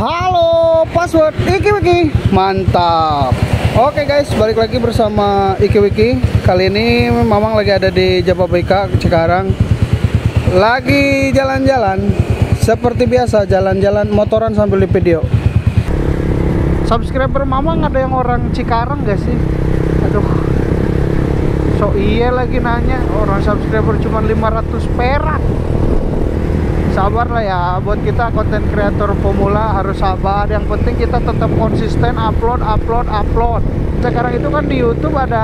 Halo, password Iki Wiki, mantap. Oke guys, balik lagi bersama Iki Wiki. Kali ini Mamang lagi ada di Japabeka, Cikarang. Lagi jalan-jalan, seperti biasa jalan-jalan motoran sambil di video. Subscriber Mamang ada yang orang Cikarang gak sih? Aduh, so iya lagi nanya, orang subscriber cuma 500 perak. Sabar lah ya, buat kita konten kreator pemula harus sabar. Yang penting kita tetap konsisten upload. Sekarang itu kan di YouTube ada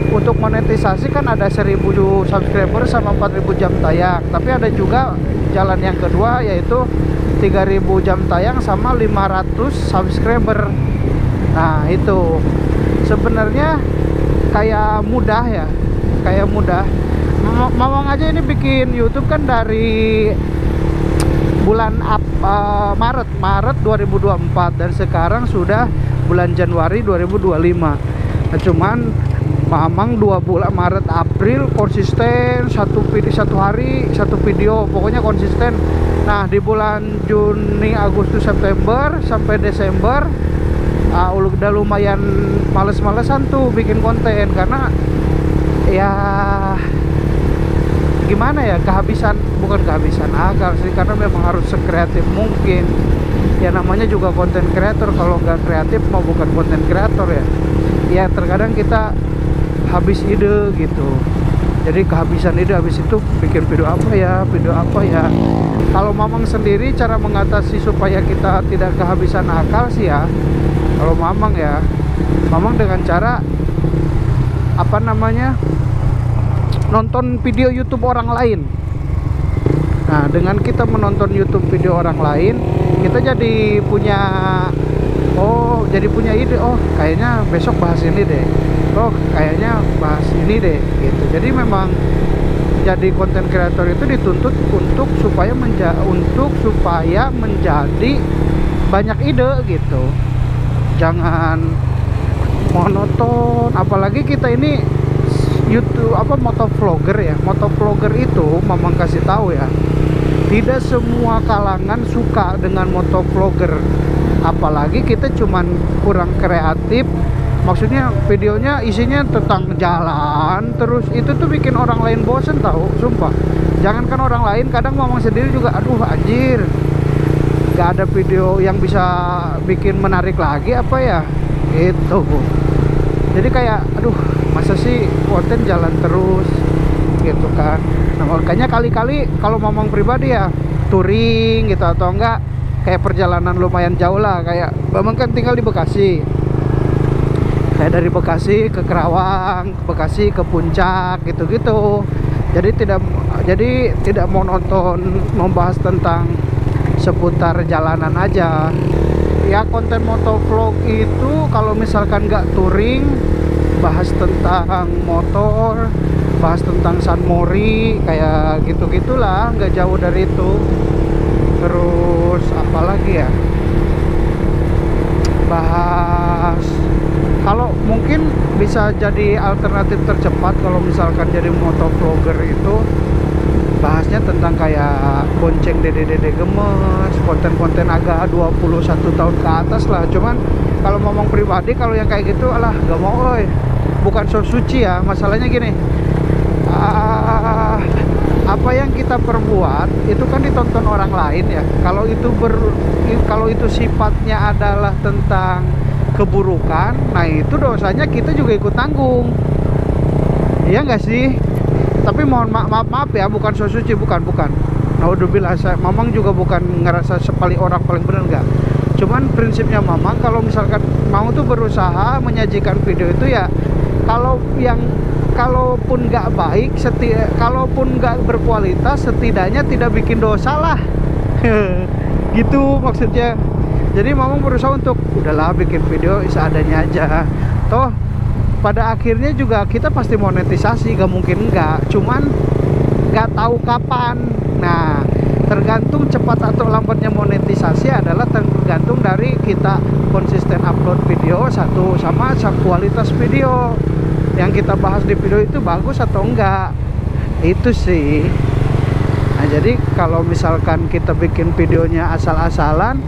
untuk monetisasi kan ada 1000 subscriber sama 4000 jam tayang. Tapi ada juga jalan yang kedua yaitu 3000 jam tayang sama 500 subscriber. Nah itu sebenarnya kayak mudah ya, kayak mudah. Mamang aja ini bikin YouTube kan dari bulan Maret 2024 dan sekarang sudah bulan Januari 2025. Nah, cuman Mamang 2 bulan Maret April konsisten satu hari satu video, pokoknya konsisten. Nah di bulan Juni Agustus September sampai Desember udah lumayan males-malesan tuh bikin konten karena ya gimana ya, bukan kehabisan akal sih, karena memang harus sekreatif mungkin ya, namanya juga konten kreator. Kalau nggak kreatif mau bukan konten kreator ya. Ya terkadang kita habis ide gitu, jadi kehabisan ide, habis itu bikin video apa ya. Kalau Mamang sendiri cara mengatasi supaya kita tidak kehabisan akal sih ya, kalau Mamang ya, Mamang dengan cara apa namanya, nonton video YouTube orang lain. Nah dengan kita menonton YouTube video orang lain, kita jadi punya ide. Oh kayaknya besok bahas ini deh, oh kayaknya bahas ini deh gitu. Jadi memang jadi konten kreator itu dituntut untuk supaya menjadi banyak ide gitu, jangan monoton. Apalagi kita ini YouTube motovlogger ya. Motovlogger itu Mamang kasih tahu ya, tidak semua kalangan suka dengan motovlogger. Apalagi kita cuman kurang kreatif. Maksudnya videonya isinya tentang jalan terus, itu tuh bikin orang lain bosen tahu, sumpah. Jangankan orang lain, kadang Mamang sendiri juga aduh anjir, gak ada video yang bisa bikin menarik lagi apa ya itu. Jadi kayak aduh, masa sih konten jalan terus gitu kan. Nah makanya kali-kali kalau Mamang pribadi ya touring gitu, atau enggak kayak perjalanan lumayan jauh lah. Kayak Mamang kan tinggal di Bekasi, kayak dari Bekasi ke Kerawang, Bekasi ke Puncak gitu-gitu. Jadi tidak monoton membahas tentang seputar jalanan aja ya. Konten motovlog itu kalau misalkan nggak touring, bahas tentang motor, bahas tentang San Mori, kayak gitu-gitulah, nggak jauh dari itu. Terus apalagi ya, bahas kalau mungkin bisa jadi alternatif tercepat kalau misalkan jadi motovlogger itu, bahasnya tentang kayak bonceng dede-dede gemes, konten-konten agak 21 tahun ke atas lah. Cuman kalau Mamang pribadi, kalau yang kayak gitu alah gak mau, bukan so suci ya. Masalahnya gini, apa yang kita perbuat itu kan ditonton orang lain ya. Kalau itu sifatnya adalah tentang keburukan, nah itu dosanya kita juga ikut tanggung, iya nggak sih? Tapi mohon maaf ya, bukan so suci, bukan. Naudzubillah, Mamang juga bukan ngerasa orang paling benar, enggak. Cuman prinsipnya Mamang kalau misalkan mau tuh berusaha menyajikan video itu ya, kalaupun nggak baik, kalaupun nggak berkualitas, setidaknya tidak bikin dosa lah. Gitu maksudnya. Jadi Mamang berusaha untuk udahlah bikin video seadanya aja. Toh pada akhirnya juga kita pasti monetisasi, gak mungkin enggak. Cuman nggak tahu kapan. Nah tergantung cepat atau lambatnya monetisasi adalah tergantung dari kita konsisten upload video satu, sama kualitas video yang kita bahas di video itu bagus atau enggak. Itu sih. Nah jadi kalau misalkan kita bikin videonya asal-asalan,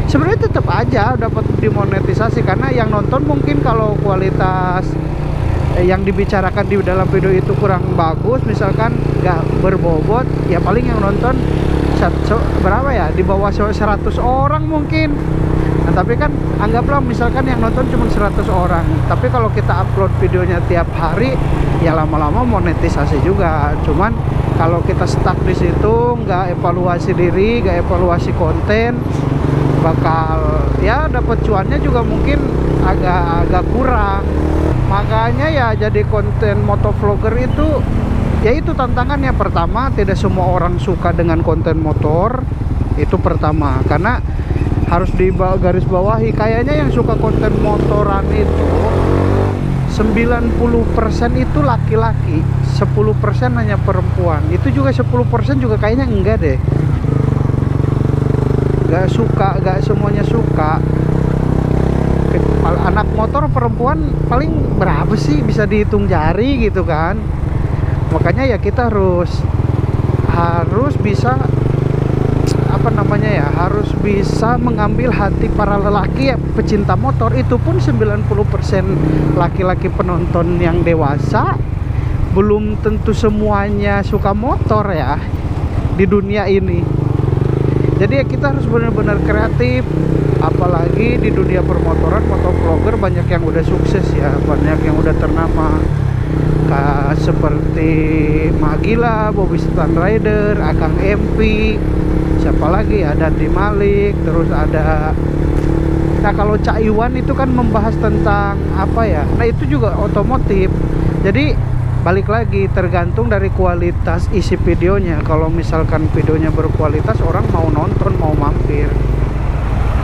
sebenarnya tetap aja dapat dimonetisasi, karena yang nonton mungkin kalau kualitas yang dibicarakan di dalam video itu kurang bagus, misalkan nggak berbobot, ya paling yang nonton berapa ya, di bawah 100 orang mungkin. Nah tapi kan anggaplah misalkan yang nonton cuma 100 orang, tapi kalau kita upload videonya tiap hari, ya lama-lama monetisasi juga. Cuman kalau kita stuck di situ, nggak evaluasi diri, nggak evaluasi konten, bakal ya dapat cuannya juga mungkin agak kurang. Makanya ya jadi konten motovlogger itu, ya itu tantangannya. Pertama, tidak semua orang suka dengan konten motor, itu pertama. Karena harus di garis bawahi, kayaknya yang suka konten motoran itu 90% itu laki-laki, 10% hanya perempuan. Itu juga 10% juga kayaknya enggak deh, gak suka, gak semuanya suka. Anak motor perempuan paling berapa sih, bisa dihitung jari gitu kan. Makanya ya kita harus bisa apa namanya ya, harus bisa mengambil hati para lelaki ya, pecinta motor. Itu pun 90% laki-laki penonton yang dewasa, belum tentu semuanya suka motor ya di dunia ini. Jadi ya kita harus benar-benar kreatif, apalagi di dunia permotoran. Motovlogger banyak yang udah sukses ya, banyak yang udah ternama, seperti Magila, Bobby Stan Rider, Akang MP, siapa lagi, ada Dandi Malik, terus ada, nah kalau Cak Iwan itu kan membahas tentang apa ya, nah itu juga otomotif. Jadi balik lagi, tergantung dari kualitas isi videonya. Kalau misalkan videonya berkualitas, orang mau nonton, mau mampir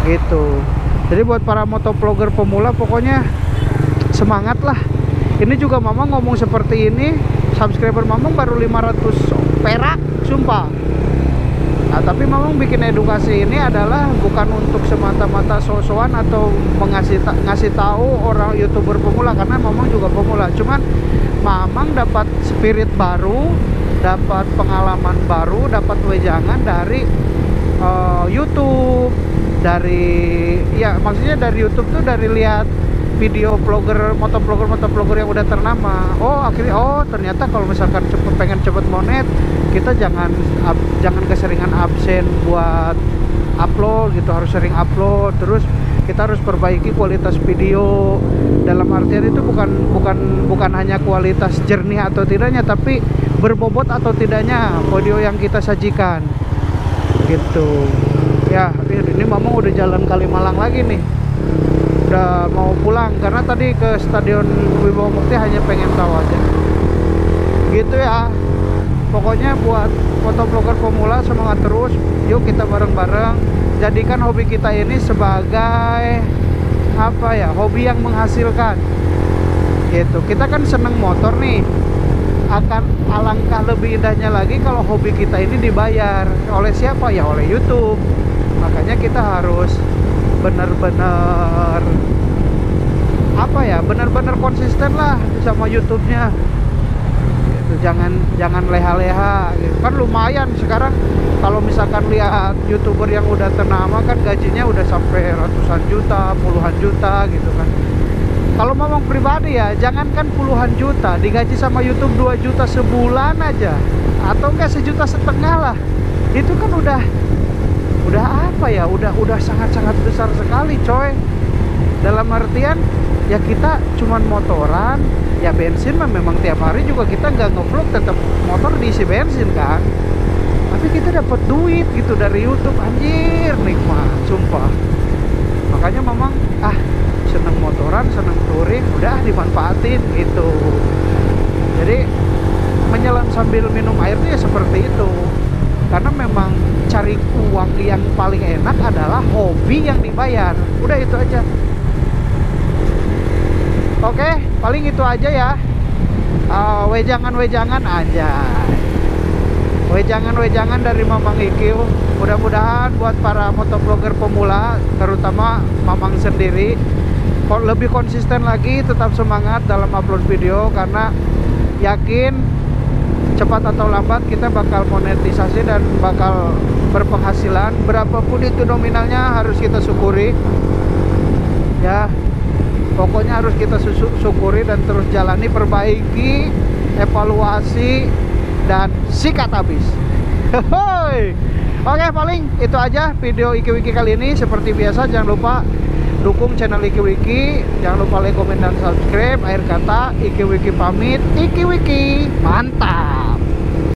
gitu. Jadi buat para motovlogger pemula, pokoknya semangat lah. Ini juga Mamang ngomong seperti ini, subscriber Mamang baru 500 perak, sumpah. Nah, tapi Mamang bikin edukasi ini adalah bukan untuk semata-mata so-soan atau ngasih tahu orang YouTuber pemula, karena Mamang juga pemula. Cuman Mamang dapat spirit baru, dapat pengalaman baru, dapat wejangan dari YouTube, dari ya maksudnya dari YouTube tuh, dari lihat video vlogger, motovlogger yang udah ternama. Oh akhirnya, oh ternyata kalau misalkan pengen cepet monet, kita jangan keseringan absen buat upload gitu, harus sering upload. Terus kita harus perbaiki kualitas video. Dalam artian itu bukan hanya kualitas jernih atau tidaknya, tapi berbobot atau tidaknya video yang kita sajikan gitu ya. Ini Mamang udah jalan Kalimalang lagi nih, udah mau pulang karena tadi ke Stadion Wibawa Mukti hanya pengen tahu aja gitu ya. Pokoknya buat motovlogger pemula, semangat terus, yuk kita bareng-bareng jadikan hobi kita ini sebagai apa ya, hobi yang menghasilkan gitu. Kita kan seneng motor nih, akan alangkah lebih indahnya lagi kalau hobi kita ini dibayar. Oleh siapa ya? Oleh YouTube. Makanya kita harus benar-benar apa ya, benar-benar konsisten lah sama YouTube-nya gitu. Jangan leha-leha gitu. Kan lumayan sekarang kalau misalkan lihat YouTuber yang udah ternama kan gajinya udah sampai ratusan juta, puluhan juta gitu kan. Kalau Mamang pribadi ya, jangankan puluhan juta, digaji sama YouTube 2 juta sebulan aja, atau enggak 1,5 juta lah, itu kan udah apa ya, udah sangat-sangat besar sekali coy. Dalam artian ya kita cuman motoran, ya bensin mah memang tiap hari juga kita nggak ngevlog, tetap motor diisi bensin kan, tapi kita dapat duit gitu dari YouTube. Anjir, nikmat sumpah. Makanya Mamang seneng motoran, seneng touring, udah dimanfaatin gitu. Jadi menyelam sambil minum air itu ya seperti itu. Karena memang cari uang yang paling enak adalah hobi yang dibayar. Udah itu aja. Oke, paling itu aja ya. Wejangan-wejangan aja. Wejangan-wejangan dari Mamang IQ. Mudah-mudahan buat para motovlogger pemula, terutama Mamang sendiri, lebih konsisten lagi, tetap semangat dalam upload video. Karena yakin cepat atau lambat kita bakal monetisasi dan bakal berpenghasilan. Berapapun itu nominalnya harus kita syukuri ya, pokoknya harus kita syukuri dan terus jalani, perbaiki, evaluasi, dan sikat habis. Oke, paling itu aja video IkiWiki kali ini. Seperti biasa, jangan lupa dukung channel IkiWiki, jangan lupa like, komen, dan subscribe. Akhir kata, IkiWiki pamit. IkiWiki mantap.